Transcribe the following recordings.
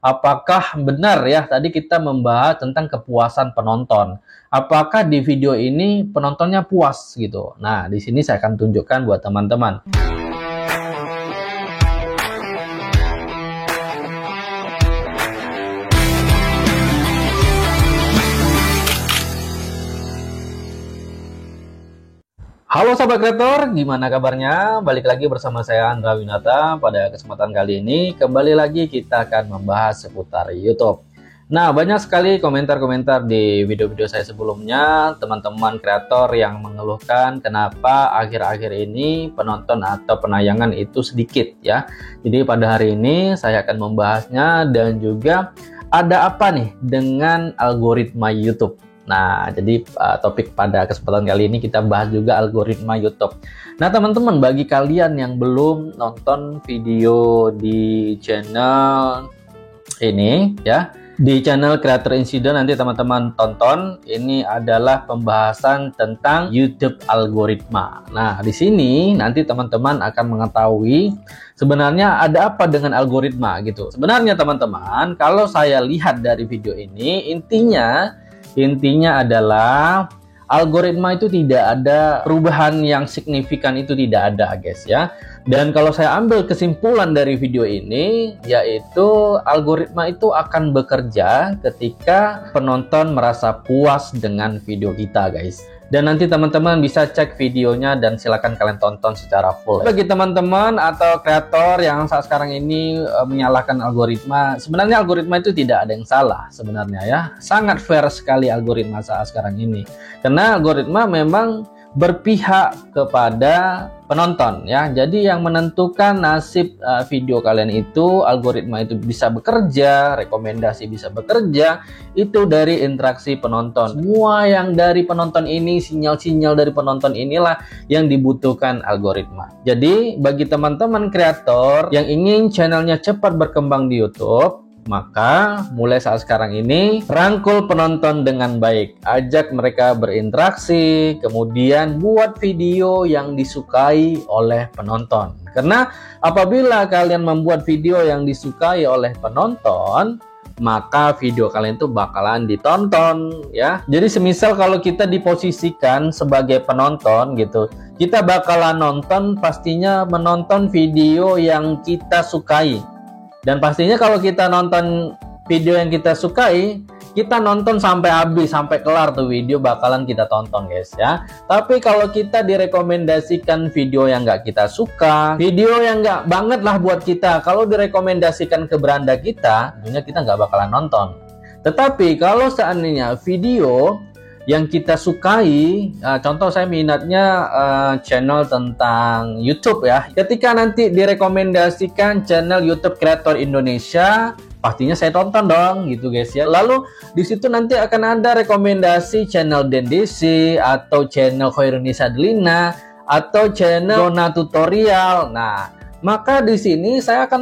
apakah benar ya tadi kita membahas tentang kepuasan penonton. Apakah di video ini penontonnya puas gitu. Nah, di sini saya akan tunjukkan buat teman-teman. Halo Sobat Kreator, gimana kabarnya? Balik lagi bersama saya Andra Winata. Pada kesempatan kali ini, kembali lagi kita akan membahas seputar YouTube. Nah, banyak sekali komentar-komentar di video-video saya sebelumnya, teman-teman kreator yang mengeluhkan kenapa akhir-akhir ini penonton atau penayangan itu sedikit ya. Jadi pada hari ini saya akan membahasnya dan juga ada apa nih dengan algoritma YouTube. Nah, jadi topik pada kesempatan kali ini kita bahas juga algoritma YouTube. Nah, teman-teman, bagi kalian yang belum nonton video di channel ini ya, di channel Creator Insident nanti teman-teman tonton, ini adalah pembahasan tentang YouTube algoritma. Nah, di sini nanti teman-teman akan mengetahui sebenarnya ada apa dengan algoritma gitu. Sebenarnya teman-teman, kalau saya lihat dari video ini, intinya adalah algoritma itu tidak ada perubahan yang signifikan, itu tidak ada guys ya. Dan kalau saya ambil kesimpulan dari video ini, yaitu algoritma itu akan bekerja ketika penonton merasa puas dengan video kita guys. Dan nanti teman-teman bisa cek videonya dan silakan kalian tonton secara full. Bagi teman-teman atau kreator yang saat sekarang ini menyalahkan algoritma, sebenarnya algoritma itu tidak ada yang salah sebenarnya ya. Sangat fair sekali algoritma saat sekarang ini. Karena algoritma memang berpihak kepada penonton ya. Jadi yang menentukan nasib video kalian itu, algoritma itu bisa bekerja, rekomendasi bisa bekerja, itu dari interaksi penonton. Semua yang dari penonton ini, sinyal-sinyal dari penonton inilah yang dibutuhkan algoritma. Jadi bagi teman-teman kreator yang ingin channelnya cepat berkembang di YouTube, maka mulai saat sekarang ini rangkul penonton dengan baik, ajak mereka berinteraksi, kemudian buat video yang disukai oleh penonton. Karena apabila kalian membuat video yang disukai oleh penonton, maka video kalian itu bakalan ditonton ya. Jadi semisal kalau kita diposisikan sebagai penonton gitu, kita bakalan nonton, pastinya menonton video yang kita sukai. Dan pastinya kalau kita nonton video yang kita sukai, kita nonton sampai habis, sampai kelar tuh video bakalan kita tonton guys ya. Tapi kalau kita direkomendasikan video yang nggak kita suka, video yang nggak banget lah buat kita, kalau direkomendasikan ke beranda kita, tentunya kita nggak bakalan nonton. Tetapi kalau seandainya video yang kita sukai, contoh saya minatnya channel tentang YouTube ya. Ketika nanti direkomendasikan channel YouTube Creator Indonesia, pastinya saya tonton dong gitu guys ya. Lalu di situ nanti akan ada rekomendasi channel Dendisi atau channel Khairuni Sadlina atau channel Zona Tutorial. Nah, maka di sini saya akan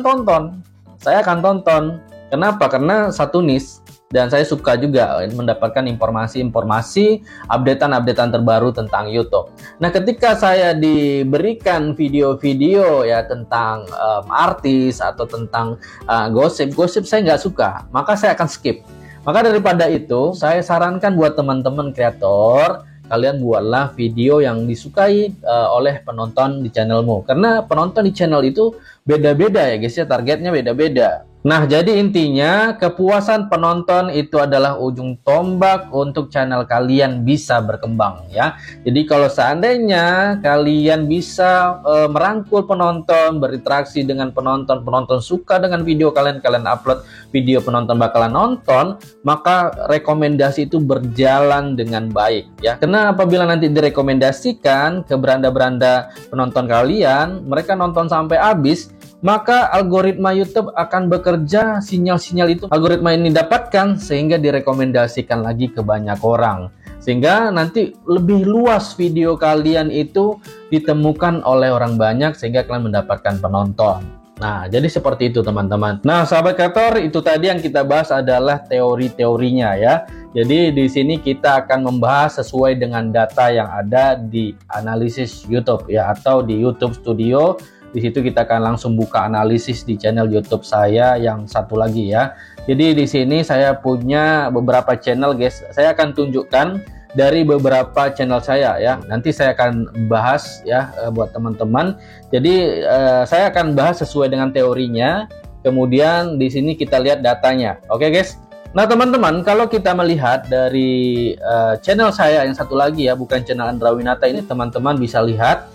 tonton. Kenapa? Karena satu niche. Dan saya suka juga mendapatkan informasi-informasi, updatean terbaru tentang YouTube. Nah, ketika saya diberikan video-video ya tentang artis atau tentang gosip saya nggak suka, maka saya akan skip. Maka daripada itu, saya sarankan buat teman-teman kreator, kalian buatlah video yang disukai oleh penonton di channelmu. Karena penonton di channel itu beda-beda ya guys ya, targetnya beda-beda. Nah, jadi intinya kepuasan penonton itu adalah ujung tombak untuk channel kalian bisa berkembang ya. Jadi kalau seandainya kalian bisa merangkul penonton, berinteraksi dengan penonton, penonton suka dengan video kalian upload video, penonton bakalan nonton, maka rekomendasi itu berjalan dengan baik ya. Karena apabila nanti direkomendasikan ke beranda-beranda penonton kalian, mereka nonton sampai habis, maka algoritma YouTube akan bekerja, sinyal-sinyal itu algoritma ini dapatkan sehingga direkomendasikan lagi ke banyak orang. Sehingga nanti lebih luas video kalian itu ditemukan oleh orang banyak sehingga kalian mendapatkan penonton. Nah, jadi seperti itu teman-teman. Nah, sahabat kreator, itu tadi yang kita bahas adalah teori-teorinya ya. Jadi di sini kita akan membahas sesuai dengan data yang ada di analisis YouTube ya, atau di YouTube Studio Di situ kita akan langsung buka analisis di channel YouTube saya yang satu lagi ya. Jadi di sini saya punya beberapa channel guys. Saya akan tunjukkan dari beberapa channel saya ya. Nanti saya akan bahas ya buat teman-teman. Jadi saya akan bahas sesuai dengan teorinya. Kemudian di sini kita lihat datanya. Oke guys. Nah teman-teman, kalau kita melihat dari channel saya yang satu lagi ya, bukan channel Andra Winata ini, teman-teman bisa lihat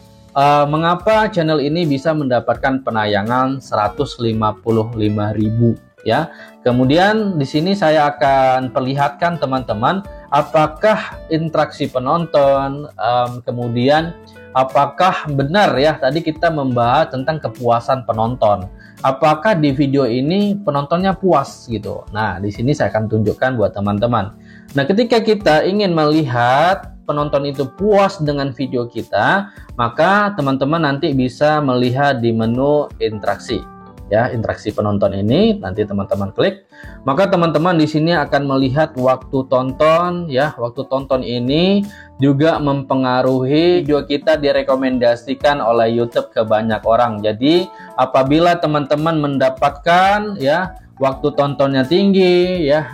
mengapa channel ini bisa mendapatkan penayangan 155.000 ya. Kemudian di sini saya akan perlihatkan teman-teman apakah interaksi penonton, kemudian apakah benar ya tadi kita membahas tentang kepuasan penonton. Apakah di video ini penontonnya puas gitu. Nah, di sini saya akan tunjukkan buat teman-teman. Nah, ketika kita ingin melihat penonton itu puas dengan video kita, maka teman-teman nanti bisa melihat di menu interaksi. Ya, interaksi penonton ini nanti teman-teman klik, maka teman-teman di sini akan melihat waktu tonton ya. Waktu tonton ini juga mempengaruhi video kita direkomendasikan oleh YouTube ke banyak orang. Jadi apabila teman-teman mendapatkan ya waktu tontonnya tinggi ya,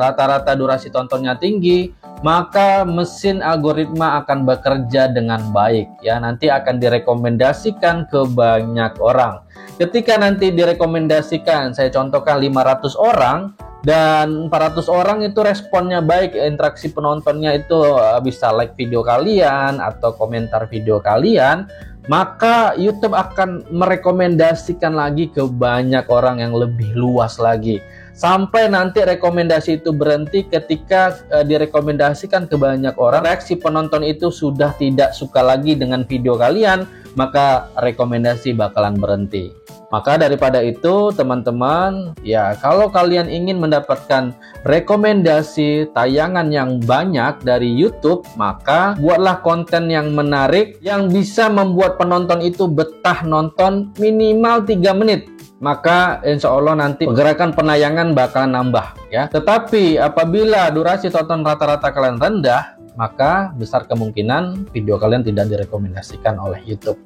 rata-rata durasi tontonnya tinggi, maka mesin algoritma akan bekerja dengan baik ya. Nanti akan direkomendasikan ke banyak orang. Ketika nanti direkomendasikan, saya contohkan 500 orang dan 400 orang itu responnya baik, interaksi penontonnya itu bisa like video kalian atau komentar video kalian, maka YouTube akan merekomendasikan lagi ke banyak orang yang lebih luas lagi. Sampai nanti rekomendasi itu berhenti ketika direkomendasikan ke banyak orang, reaksi penonton itu sudah tidak suka lagi dengan video kalian, maka rekomendasi bakalan berhenti. Maka daripada itu teman-teman, ya kalau kalian ingin mendapatkan rekomendasi tayangan yang banyak dari YouTube, maka buatlah konten yang menarik yang bisa membuat penonton itu betah nonton minimal 3 menit. Maka insya Allah nanti pergerakan penayangan bakal nambah ya. Tetapi apabila durasi tonton rata-rata kalian rendah, maka besar kemungkinan video kalian tidak direkomendasikan oleh YouTube.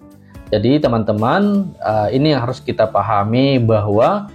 Jadi teman-teman, ini yang harus kita pahami bahwa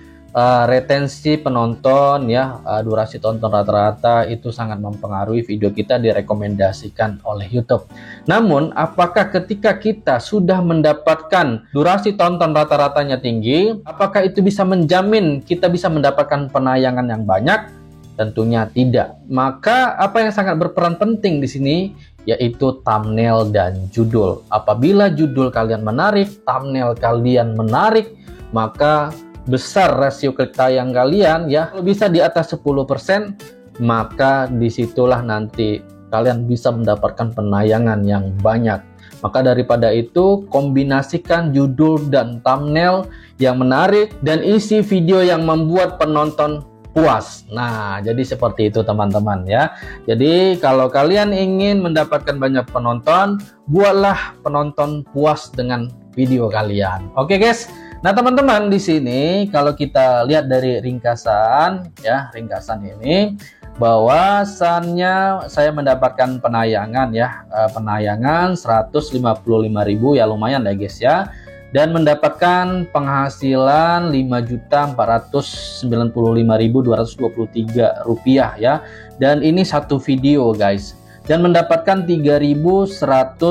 retensi penonton ya, durasi tonton rata-rata itu sangat mempengaruhi video kita direkomendasikan oleh YouTube. Namun apakah ketika kita sudah mendapatkan durasi tonton rata-ratanya tinggi, apakah itu bisa menjamin kita bisa mendapatkan penayangan yang banyak? Tentunya tidak. Maka apa yang sangat berperan penting di sini yaitu thumbnail dan judul. Apabila judul kalian menarik, thumbnail kalian menarik, maka besar rasio klik tayang kalian ya. Kalau bisa di atas 10%, maka disitulah nanti kalian bisa mendapatkan penayangan yang banyak. Maka daripada itu, kombinasikan judul dan thumbnail yang menarik dan isi video yang membuat penonton puas. Nah, jadi seperti itu teman-teman ya. Jadi kalau kalian ingin mendapatkan banyak penonton, buatlah penonton puas dengan video kalian. Oke guys. Nah teman-teman, di sini kalau kita lihat dari ringkasan ya, ringkasan ini bahwasannya saya mendapatkan penayangan ya, penayangan 155.000 ya, lumayan ya guys ya. Dan mendapatkan penghasilan Rp5.495.223 ya. Dan ini satu video guys. Dan mendapatkan 3.100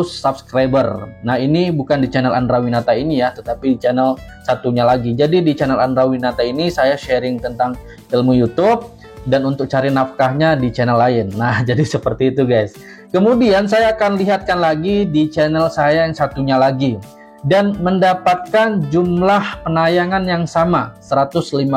subscriber. Nah ini bukan di channel Andra Winata ini ya, tetapi di channel satunya lagi. Jadi di channel Andra Winata ini saya sharing tentang ilmu YouTube, dan untuk cari nafkahnya di channel lain. Nah jadi seperti itu guys. Kemudian saya akan lihatkan lagi di channel saya yang satunya lagi, dan mendapatkan jumlah penayangan yang sama 155.000.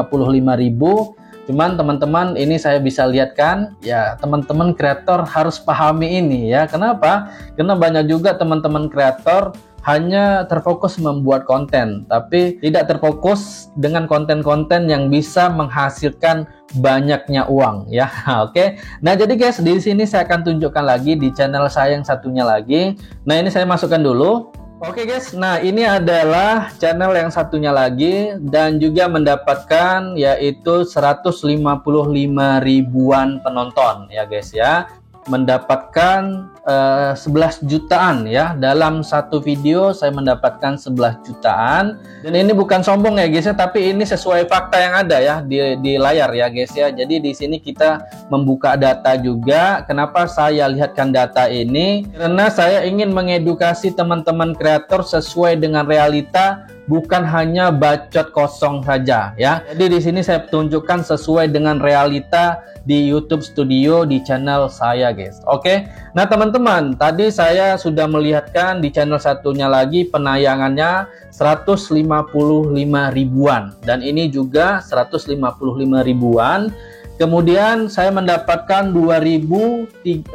Cuman teman-teman, ini saya bisa lihatkan ya, teman-teman kreator harus pahami ini ya. Kenapa? Karena banyak juga teman-teman kreator hanya terfokus membuat konten, tapi tidak terfokus dengan konten-konten yang bisa menghasilkan banyaknya uang ya. Oke. Nah, jadi guys, di sini saya akan tunjukkan lagi di channel saya yang satunya lagi. Nah, ini saya masukkan dulu. Oke guys, nah ini adalah channel yang satunya lagi dan juga mendapatkan yaitu 155 ribuan penonton ya guys ya. mendapatkan 11 jutaan ya. Dalam satu video saya mendapatkan 11 jutaan, dan ini bukan sombong ya guys ya, tapi ini sesuai fakta yang ada ya di layar ya guys ya. Jadi di sini kita membuka data juga. Kenapa saya lihatkan data ini? Karena saya ingin mengedukasi teman-teman kreator sesuai dengan realita, bukan hanya bacot kosong saja ya. Jadi di sini saya tunjukkan sesuai dengan realita di YouTube Studio di channel saya guys. Oke. Nah teman-teman, tadi saya sudah melihatkan di channel satunya lagi penayangannya 155 ribuan, dan ini juga 155 ribuan. Kemudian saya mendapatkan 2.200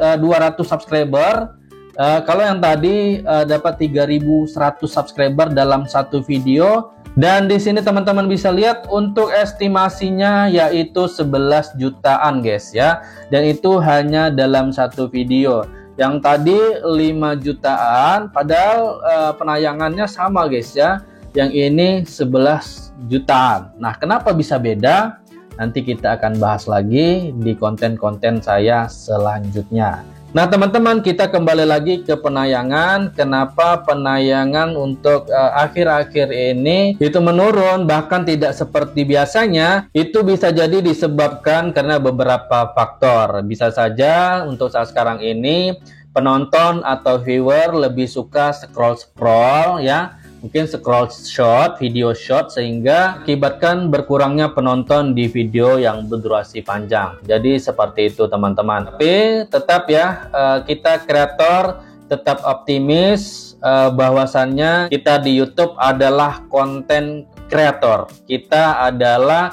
subscriber. Kalau yang tadi dapat 3.100 subscriber dalam satu video. Dan di sini teman-teman bisa lihat untuk estimasinya yaitu 11 jutaan guys ya. Dan itu hanya dalam satu video. Yang tadi 5 jutaan, padahal penayangannya sama guys ya. Yang ini 11 jutaan. Nah, kenapa bisa beda? Nanti kita akan bahas lagi di konten-konten saya selanjutnya. Nah teman-teman, kita kembali lagi ke penayangan. Kenapa penayangan untuk akhir-akhir ini itu menurun, bahkan tidak seperti biasanya? Itu bisa jadi disebabkan karena beberapa faktor. Bisa saja untuk saat sekarang ini penonton atau viewer lebih suka scroll-scroll ya. Mungkin scroll short, video short, sehingga akibatkan berkurangnya penonton di video yang berdurasi panjang. Jadi seperti itu teman-teman. Tapi tetap ya, kita kreator tetap optimis bahwasannya kita di YouTube adalah konten kreator. Kita adalah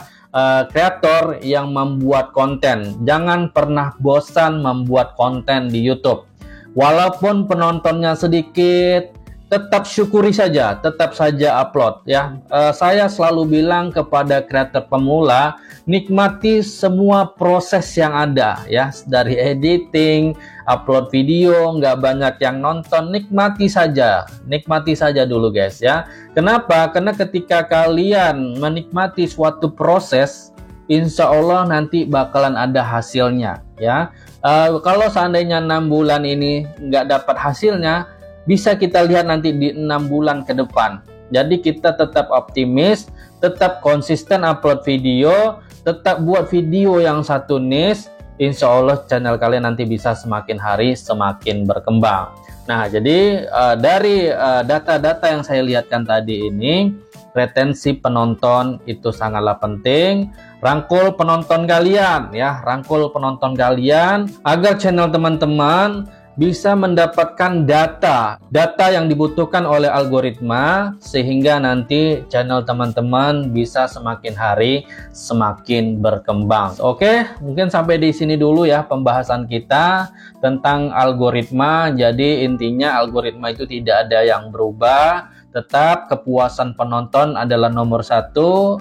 kreator yang membuat konten. Jangan pernah bosan membuat konten di YouTube. Walaupun penontonnya sedikit, tetap syukuri saja, tetap saja upload ya. Saya selalu bilang kepada kreator pemula, nikmati semua proses yang ada ya, dari editing, upload video, nggak banyak yang nonton, nikmati saja dulu guys ya. Kenapa? Karena ketika kalian menikmati suatu proses, insya Allah nanti bakalan ada hasilnya ya. Kalau seandainya 6 bulan ini nggak dapat hasilnya, bisa kita lihat nanti di 6 bulan ke depan. Jadi kita tetap optimis, tetap konsisten upload video, tetap buat video yang satu niche. Insya Allah channel kalian nanti bisa semakin hari semakin berkembang. Nah jadi dari data-data yang saya lihatkan tadi ini, retensi penonton itu sangatlah penting. Rangkul penonton kalian ya, rangkul penonton kalian agar channel teman-teman bisa mendapatkan data yang dibutuhkan oleh algoritma, sehingga nanti channel teman-teman bisa semakin hari semakin berkembang. Oke, mungkin sampai di sini dulu ya pembahasan kita tentang algoritma. Jadi intinya algoritma itu tidak ada yang berubah. Tetap kepuasan penonton adalah nomor 1.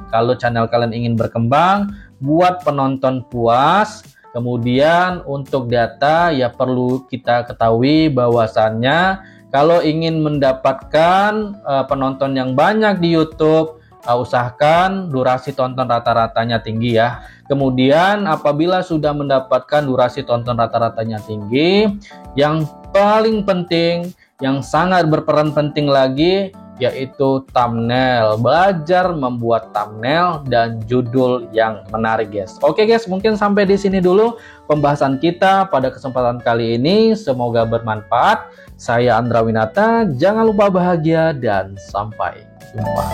Kalau channel kalian ingin berkembang, buat penonton puas. Kemudian untuk data ya perlu kita ketahui bahwasannya kalau ingin mendapatkan penonton yang banyak di YouTube, usahakan durasi tonton rata-ratanya tinggi ya. Kemudian apabila sudah mendapatkan durasi tonton rata-ratanya tinggi, yang paling penting, yang sangat berperan penting lagi, yaitu thumbnail. Belajar membuat thumbnail dan judul yang menarik guys. Oke guys, mungkin sampai di sini dulu pembahasan kita pada kesempatan kali ini. Semoga bermanfaat. Saya Andra Winata, jangan lupa bahagia dan sampai jumpa.